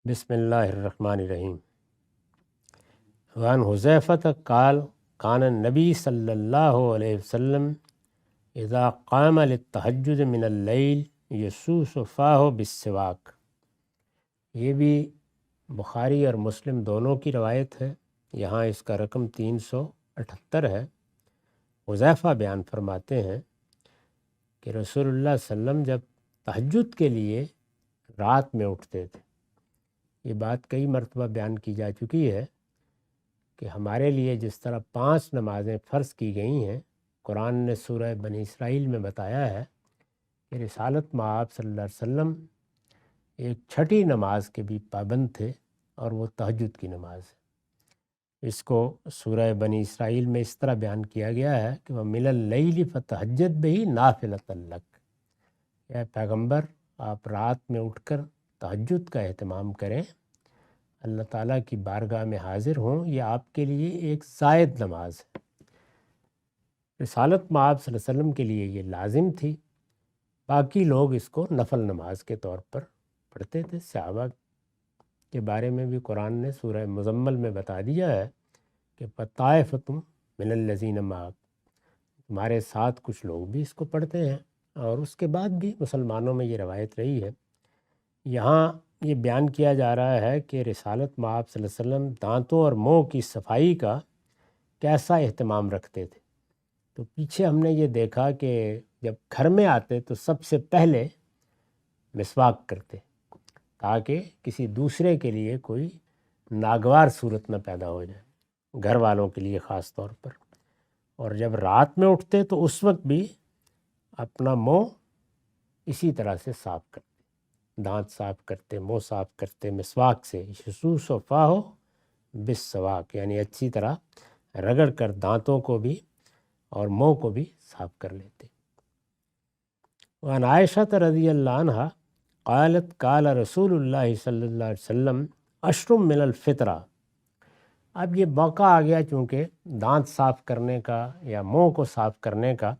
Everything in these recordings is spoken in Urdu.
بسم اللہ الرحمن الرحیم۔ وعن حذیفۃ قال کان النبی صلی اللہ علیہ وسلم اذا قام للتہجد من اللیل یسوس فاہ بالسواک۔ یہ بھی بخاری اور مسلم دونوں کی روایت ہے، یہاں اس کا رقم 378 ہے۔ حذیفہ بیان فرماتے ہیں کہ رسول اللہ صلی اللہ علیہ وسلم جب تہجد کے لیے رات میں اٹھتے تھے، یہ بات کئی مرتبہ بیان کی جا چکی ہے کہ ہمارے لیے جس طرح 5 نمازیں فرض کی گئی ہیں، قرآن نے سورہ بنی اسرائیل میں بتایا ہے کہ رسالت مآب صلی اللہ علیہ وسلم ایک چھٹی نماز کے بھی پابند تھے، اور وہ تہجد کی نماز ہے۔ اس کو سورہ بنی اسرائیل میں اس طرح بیان کیا گیا ہے کہ وَمِنَ اللَّيْلِ فَتَہَجَّدْ بِهِ نَافِلَةً لَكَ، اے پیغمبر آپ رات میں اٹھ کر تہجد کا اہتمام کریں، اللہ تعالیٰ کی بارگاہ میں حاضر ہوں، یہ آپ کے لیے ایک زائد نماز ہے۔ رسالت مآب صلی اللہ علیہ وسلم کے لیے یہ لازم تھی، باقی لوگ اس کو نفل نماز کے طور پر پڑھتے تھے۔ صحابہ کے بارے میں بھی قرآن نے سورہ مزمل میں بتا دیا ہے کہ فَطَائِفَةٌ مِنَ الَّذِينَ مَعَكَ، تمہارے ساتھ کچھ لوگ بھی اس کو پڑھتے ہیں، اور اس کے بعد بھی مسلمانوں میں یہ روایت رہی ہے۔ یہاں یہ بیان کیا جا رہا ہے کہ رسالت مآب صلی اللہ علیہ وسلم دانتوں اور منہ کی صفائی کا کیسا اہتمام رکھتے تھے۔ تو پیچھے ہم نے یہ دیکھا کہ جب گھر میں آتے تو سب سے پہلے مسواک کرتے، تاکہ کسی دوسرے کے لیے کوئی ناگوار صورت نہ پیدا ہو جائے، گھر والوں کے لیے خاص طور پر۔ اور جب رات میں اٹھتے تو اس وقت بھی اپنا منہ اسی طرح سے صاف کرتے، دانت صاف کرتے، منہ صاف کرتے مسواک سے، یسوس و فاہو بالسواک، یعنی اچھی طرح رگڑ کر دانتوں کو بھی اور منہ کو بھی صاف کر لیتے۔ وعن عائشہ رضی اللہ عنہ قالت قال رسول اللہ صلی اللہ علیہ وسلم عشر من الفطرہ۔ اب یہ موقع آ گیا چونکہ دانت صاف کرنے کا یا منہ کو صاف کرنے کا،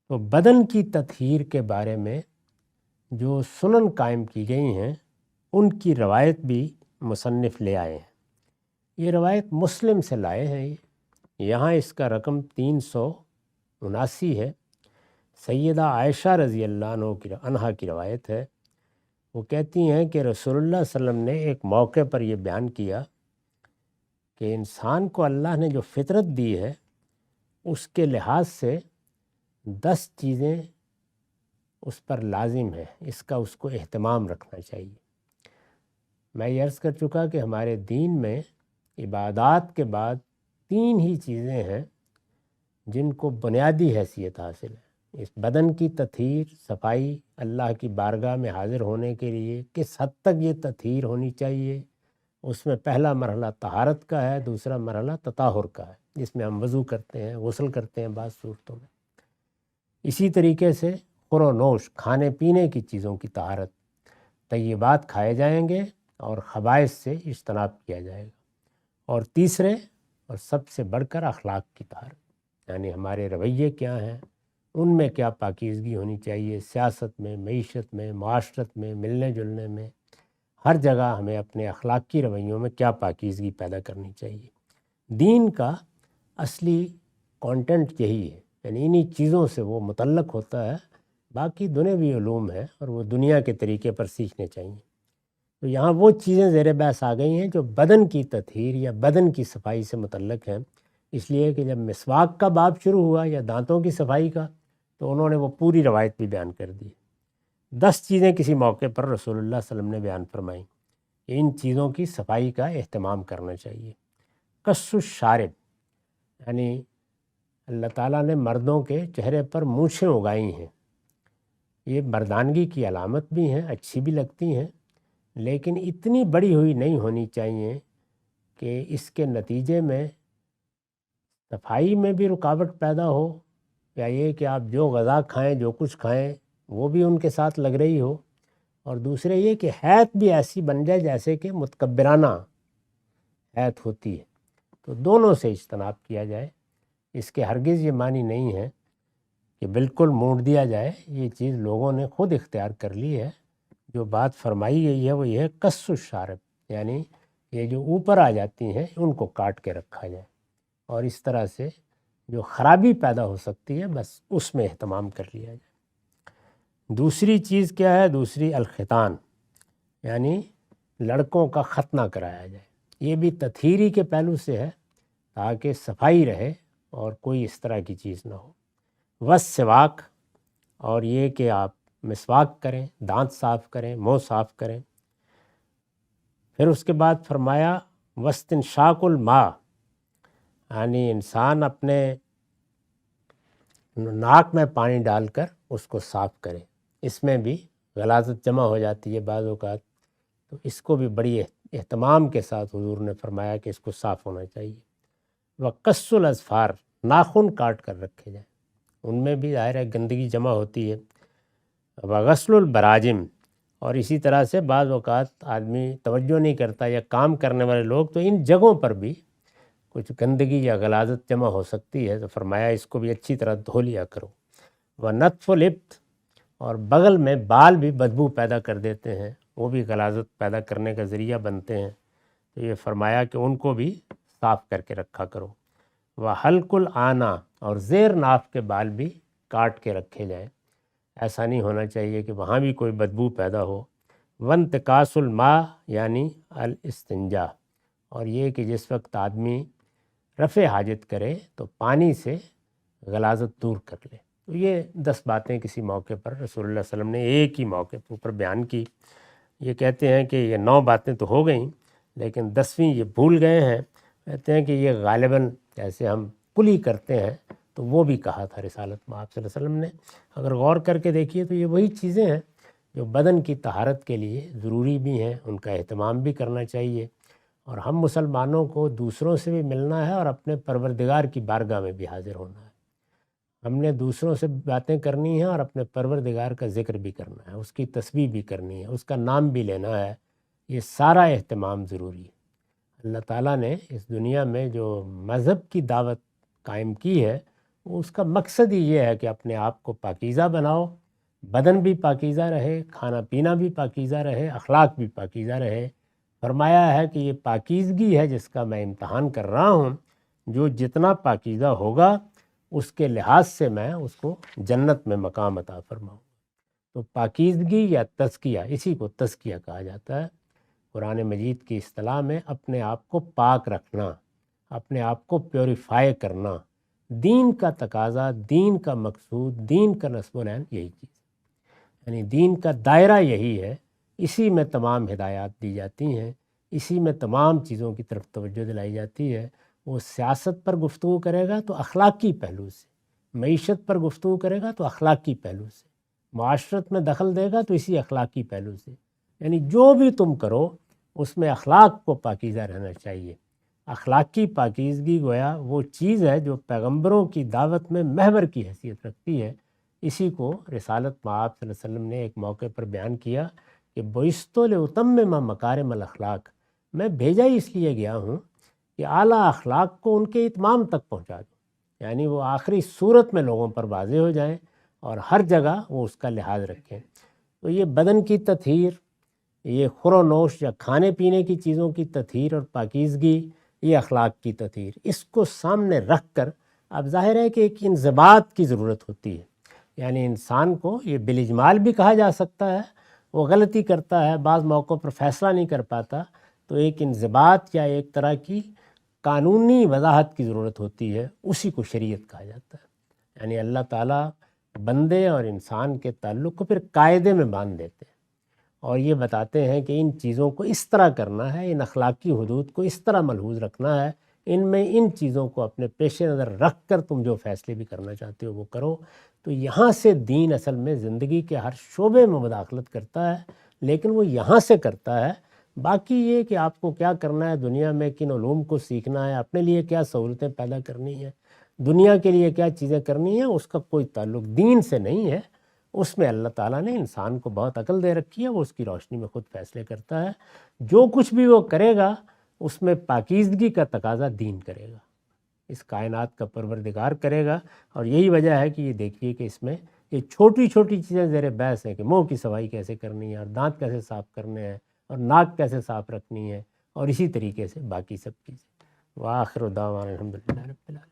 تو بدن کی تطہیر کے بارے میں جو سنن قائم کی گئی ہیں ان کی روایت بھی مصنف لے آئے ہیں۔ یہ روایت مسلم سے لائے ہیں، یہاں اس کا رقم 379 ہے۔ سیدہ عائشہ رضی اللہ عنہ کی روایت ہے، وہ کہتی ہیں کہ رسول اللہ صلی اللہ علیہ وسلم نے ایک موقع پر یہ بیان کیا کہ انسان کو اللہ نے جو فطرت دی ہے اس کے لحاظ سے 10 چیزیں اس پر لازم ہے، اس کا اس کو اہتمام رکھنا چاہیے۔ میں یہ عرض کر چکا کہ ہمارے دین میں عبادات کے بعد 3 ہی چیزیں ہیں جن کو بنیادی حیثیت حاصل ہے۔ اس بدن کی تطہیر، صفائی، اللہ کی بارگاہ میں حاضر ہونے کے لیے کس حد تک یہ تطہیر ہونی چاہیے، اس میں پہلا مرحلہ طہارت کا ہے، دوسرا مرحلہ تطہر کا ہے، جس میں ہم وضو کرتے ہیں، غسل کرتے ہیں بعض صورتوں میں۔ اسی طریقے سے خور و نوش، کھانے پینے کی چیزوں کی طہارت، طیبات کھائے جائیں گے اور خبائث سے اجتناب کیا جائے گا۔ اور تیسرے اور سب سے بڑھ کر اخلاق کی طہارت، یعنی ہمارے رویے کیا ہیں، ان میں کیا پاکیزگی ہونی چاہیے، سیاست میں، معیشت میں، معاشرت میں، ملنے جلنے میں، ہر جگہ ہمیں اپنے اخلاقی رویوں میں کیا پاکیزگی پیدا کرنی چاہیے۔ دین کا اصلی کانٹینٹ یہی ہے، یعنی انہی چیزوں سے وہ متعلق ہوتا ہے، باقی دنیاوی علوم ہے اور وہ دنیا کے طریقے پر سیکھنے چاہیے۔ تو یہاں وہ چیزیں زیر بحث آ گئی ہیں جو بدن کی تطہیر یا بدن کی صفائی سے متعلق ہیں، اس لیے کہ جب مسواک کا باب شروع ہوا یا دانتوں کی صفائی کا، تو انہوں نے وہ پوری روایت بھی بیان کر دی۔ 10 چیزیں کسی موقع پر رسول اللہ صلی اللہ علیہ وسلم نے بیان فرمائیں کہ ان چیزوں کی صفائی کا اہتمام کرنا چاہیے۔ قص الشارب، یعنی اللہ تعالیٰ نے مردوں کے چہرے پر مونچھیں اگائی ہیں، یہ مردانگی کی علامت بھی ہیں، اچھی بھی لگتی ہیں، لیکن اتنی بڑی ہوئی نہیں ہونی چاہیے کہ اس کے نتیجے میں صفائی میں بھی رکاوٹ پیدا ہو، یا یہ کہ آپ جو غذا کھائیں، جو کچھ کھائیں وہ بھی ان کے ساتھ لگ رہی ہو، اور دوسرے یہ کہ حیض بھی ایسی بن جائے جیسے کہ متکبرانہ حیض ہوتی ہے۔ تو دونوں سے اجتناب کیا جائے، اس کے ہرگز یہ معنی نہیں ہے کہ بالکل مونڈ دیا جائے، یہ چیز لوگوں نے خود اختیار کر لی ہے، جو بات فرمائی گئی ہے وہ یہ ہے قص الشارب، یعنی یہ جو اوپر آ جاتی ہیں ان کو کاٹ کے رکھا جائے، اور اس طرح سے جو خرابی پیدا ہو سکتی ہے بس اس میں اہتمام کر لیا جائے۔ دوسری چیز کیا ہے؟ دوسری الختان، یعنی لڑکوں کا ختنہ کرایا جائے۔ یہ بھی تطہیری کے پہلو سے ہے تاکہ صفائی رہے اور کوئی اس طرح کی چیز نہ ہو۔ والسواک، اور یہ کہ آپ مسواک کریں، دانت صاف کریں، منہ صاف کریں۔ پھر اس کے بعد فرمایا واستنشاق الماء، یعنی انسان اپنے ناک میں پانی ڈال کر اس کو صاف کرے۔ اس میں بھی غلاظت جمع ہو جاتی ہے بعض اوقات، تو اس کو بھی بڑی اہتمام کے ساتھ حضور نے فرمایا کہ اس کو صاف ہونا چاہیے۔ وقص الاظفار، ناخن کاٹ کر رکھے جائیں، ان میں بھی ظاہر ہے گندگی جمع ہوتی ہے۔ وغسل البراجم، اور اسی طرح سے بعض اوقات آدمی توجہ نہیں کرتا یا کام کرنے والے لوگ تو ان جگہوں پر بھی کچھ گندگی یا غلاظت جمع ہو سکتی ہے، تو فرمایا اس کو بھی اچھی طرح دھو لیا کرو۔ ونتف الابط، اور بغل میں بال بھی بدبو پیدا کر دیتے ہیں، وہ بھی غلاظت پیدا کرنے کا ذریعہ بنتے ہیں، تو یہ فرمایا کہ ان کو بھی صاف کر کے رکھا کرو۔ وحلق العانہ، اور زیر ناف کے بال بھی کاٹ کے رکھے جائیں، ایسا نہیں ہونا چاہیے کہ وہاں بھی کوئی بدبو پیدا ہو۔ وانتقاص الماء، یعنی الاستنجا، اور یہ کہ جس وقت آدمی رفع حاجت کرے تو پانی سے غلاظت دور کر لے۔ تو یہ 10 باتیں کسی موقع پر رسول اللہ صلی اللہ علیہ وسلم نے ایک ہی موقع کے اوپر بیان کی۔ یہ کہتے ہیں کہ یہ 9 باتیں تو ہو گئیں، لیکن 10ویں یہ بھول گئے ہیں، کہتے ہیں کہ یہ غالباً جیسے ہم کلی کرتے ہیں تو وہ بھی کہا تھا رسالت میں آپ صلی اللہ علیہ وسلم نے۔ اگر غور کر کے دیکھیے تو یہ وہی چیزیں ہیں جو بدن کی طہارت کے لیے ضروری بھی ہیں، ان کا اہتمام بھی کرنا چاہیے۔ اور ہم مسلمانوں کو دوسروں سے بھی ملنا ہے اور اپنے پروردگار کی بارگاہ میں بھی حاضر ہونا ہے۔ ہم نے دوسروں سے باتیں کرنی ہیں اور اپنے پروردگار کا ذکر بھی کرنا ہے، اس کی تسبیح بھی کرنی ہے، اس کا نام بھی لینا ہے، یہ سارا اہتمام ضروری ہے۔ اللہ تعالیٰ نے اس دنیا میں جو مذہب کی دعوت قائم کی ہے اس کا مقصد ہی یہ ہے کہ اپنے آپ کو پاکیزہ بناؤ، بدن بھی پاکیزہ رہے، کھانا پینا بھی پاکیزہ رہے، اخلاق بھی پاکیزہ رہے۔ فرمایا ہے کہ یہ پاکیزگی ہے جس کا میں امتحان کر رہا ہوں، جو جتنا پاکیزہ ہوگا اس کے لحاظ سے میں اس کو جنت میں مقام عطا فرماؤں۔ تو پاکیزگی یا تزکیہ، اسی کو تزکیہ کہا جاتا ہے قرآن مجید کی اصطلاح میں، اپنے آپ کو پاک رکھنا، اپنے آپ کو پیوریفائی کرنا۔ دین کا تقاضا، دین کا مقصود، دین کا نصب العین یہی چیز ہے، یعنی دین کا دائرہ یہی ہے، اسی میں تمام ہدایات دی جاتی ہیں، اسی میں تمام چیزوں کی طرف توجہ دلائی جاتی ہے۔ وہ سیاست پر گفتگو کرے گا تو اخلاقی پہلو سے، معیشت پر گفتگو کرے گا تو اخلاقی پہلو سے، معاشرت میں دخل دے گا تو اسی اخلاقی پہلو سے، یعنی جو بھی تم کرو اس میں اخلاق کو پاکیزہ رہنا چاہیے۔ اخلاقی پاکیزگی گویا وہ چیز ہے جو پیغمبروں کی دعوت میں محور کی حیثیت رکھتی ہے۔ اسی کو رسالت مآب صلی اللہ علیہ وسلم نے ایک موقع پر بیان کیا کہ بعثت لأتمم مکارم الاخلاق، میں بھیجا ہی اس لیے گیا ہوں کہ اعلیٰ اخلاق کو ان کے اتمام تک پہنچا دوں، یعنی وہ آخری صورت میں لوگوں پر واضح ہو جائیں اور ہر جگہ وہ اس کا لحاظ رکھیں۔ تو یہ بدن کی تطہیر، یہ خور و نوش یا کھانے پینے کی چیزوں کی تطہیر اور پاکیزگی، یہ اخلاق کی تطہیر، اس کو سامنے رکھ کر اب ظاہر ہے کہ ایک انضباط کی ضرورت ہوتی ہے، یعنی انسان کو یہ بالاجمال بھی کہا جا سکتا ہے، وہ غلطی کرتا ہے، بعض موقعوں پر فیصلہ نہیں کر پاتا، تو ایک انضباط یا ایک طرح کی قانونی وضاحت کی ضرورت ہوتی ہے، اسی کو شریعت کہا جاتا ہے۔ یعنی اللہ تعالیٰ بندے اور انسان کے تعلق کو پھر قاعدے میں باندھ دیتے ہیں اور یہ بتاتے ہیں کہ ان چیزوں کو اس طرح کرنا ہے، ان اخلاقی حدود کو اس طرح ملحوظ رکھنا ہے، ان میں ان چیزوں کو اپنے پیش نظر رکھ کر تم جو فیصلے بھی کرنا چاہتے ہو وہ کرو۔ تو یہاں سے دین اصل میں زندگی کے ہر شعبے میں مداخلت کرتا ہے، لیکن وہ یہاں سے کرتا ہے۔ باقی یہ کہ آپ کو کیا کرنا ہے، دنیا میں کن علوم کو سیکھنا ہے، اپنے لیے کیا سہولتیں پیدا کرنی ہیں، دنیا کے لیے کیا چیزیں کرنی ہیں، اس کا کوئی تعلق دین سے نہیں ہے۔ اس میں اللہ تعالیٰ نے انسان کو بہت عقل دے رکھی ہے، وہ اس کی روشنی میں خود فیصلے کرتا ہے۔ جو کچھ بھی وہ کرے گا اس میں پاکیزگی کا تقاضا دین کرے گا، اس کائنات کا پروردگار کرے گا، اور یہی وجہ ہے کہ یہ دیکھیے کہ اس میں یہ چھوٹی چھوٹی چیزیں زیر بحث ہیں کہ منہ کی صفائی کیسے کرنی ہے، اور دانت کیسے صاف کرنے ہیں، اور ناک کیسے صاف رکھنی ہے، اور اسی طریقے سے باقی سب چیزیں۔ وآخر دعوانا الحمدللہ رب العالمین۔